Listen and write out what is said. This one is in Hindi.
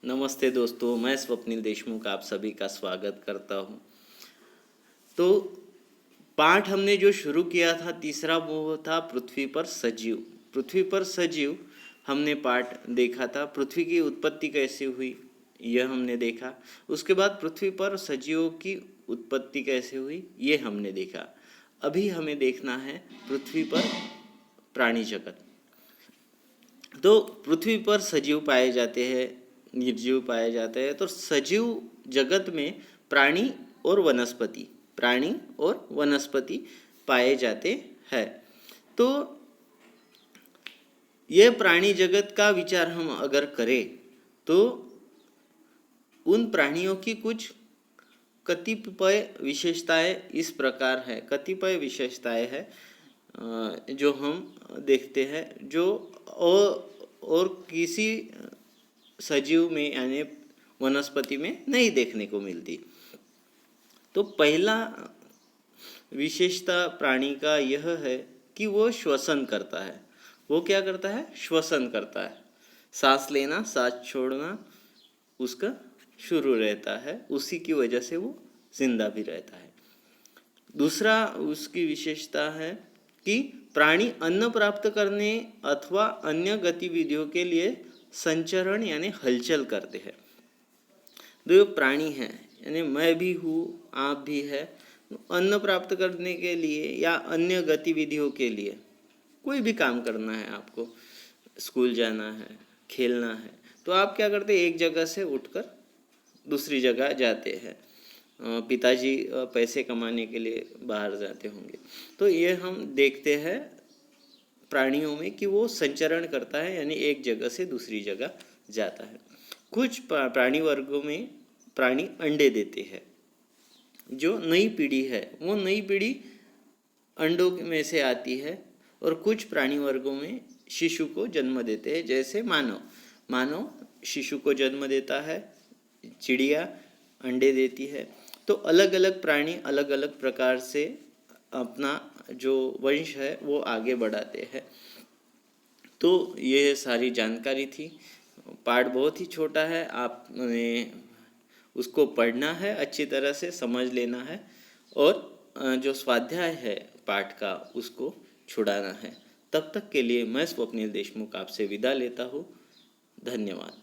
नमस्ते दोस्तों, मैं स्वप्निल देशमुख आप सभी का स्वागत करता हूँ। तो पाठ हमने जो शुरू किया था तीसरा वो था पृथ्वी पर सजीव। पृथ्वी पर सजीव हमने पाठ देखा था। पृथ्वी की उत्पत्ति कैसे हुई यह हमने देखा। उसके बाद पृथ्वी पर सजीवों की उत्पत्ति कैसे हुई ये हमने देखा। अभी हमें देखना है पृथ्वी पर प्राणी जगत। तो पृथ्वी पर सजीव पाए जाते हैं, निर्जीव पाए जाते हैं। तो सजीव जगत में प्राणी और वनस्पति पाए जाते हैं। तो ये प्राणी जगत का विचार हम अगर करें तो उन प्राणियों की कुछ कतिपय विशेषताएं इस प्रकार है। कतिपय विशेषताएं हैं जो हम देखते हैं जो और किसी सजीव में यानी वनस्पति में नहीं देखने को मिलती। तो पहला विशेषता प्राणी का यह है कि वो श्वसन करता है। वो क्या करता है? श्वसन करता है। सांस लेना सांस छोड़ना उसका शुरू रहता है, उसी की वजह से वो जिंदा भी रहता है। दूसरा उसकी विशेषता है कि प्राणी अन्न प्राप्त करने अथवा अन्य गतिविधियों के लिए संचरण यानी हलचल करते हैं। जो प्राणी हैं यानी मैं भी हूँ, आप भी है, अन्न प्राप्त करने के लिए या अन्य गतिविधियों के लिए कोई भी काम करना है, आपको स्कूल जाना है, खेलना है, तो आप क्या करते हैं? एक जगह से उठकर दूसरी जगह जाते हैं। पिताजी पैसे कमाने के लिए बाहर जाते होंगे। तो ये हम देखते हैं प्राणियों में कि वो संचरण करता है यानी एक जगह से दूसरी जगह जाता है। कुछ प्राणी वर्गों में प्राणी अंडे देते हैं। जो नई पीढ़ी है वो नई पीढ़ी अंडों में से आती है। और कुछ प्राणी वर्गों में शिशु को जन्म देते हैं, जैसे मानव शिशु को जन्म देता है, चिड़िया अंडे देती है। तो अलग अलग प्राणी अलग अलग प्रकार से अपना जो वंश है वो आगे बढ़ाते हैं। तो ये सारी जानकारी थी। पाठ बहुत ही छोटा है, आपने उसको पढ़ना है, अच्छी तरह से समझ लेना है और जो स्वाध्याय है पाठ का उसको छुड़ाना है। तब तक के लिए मैं स्वप्निल देशमुख आपसे विदा लेता हूँ। धन्यवाद।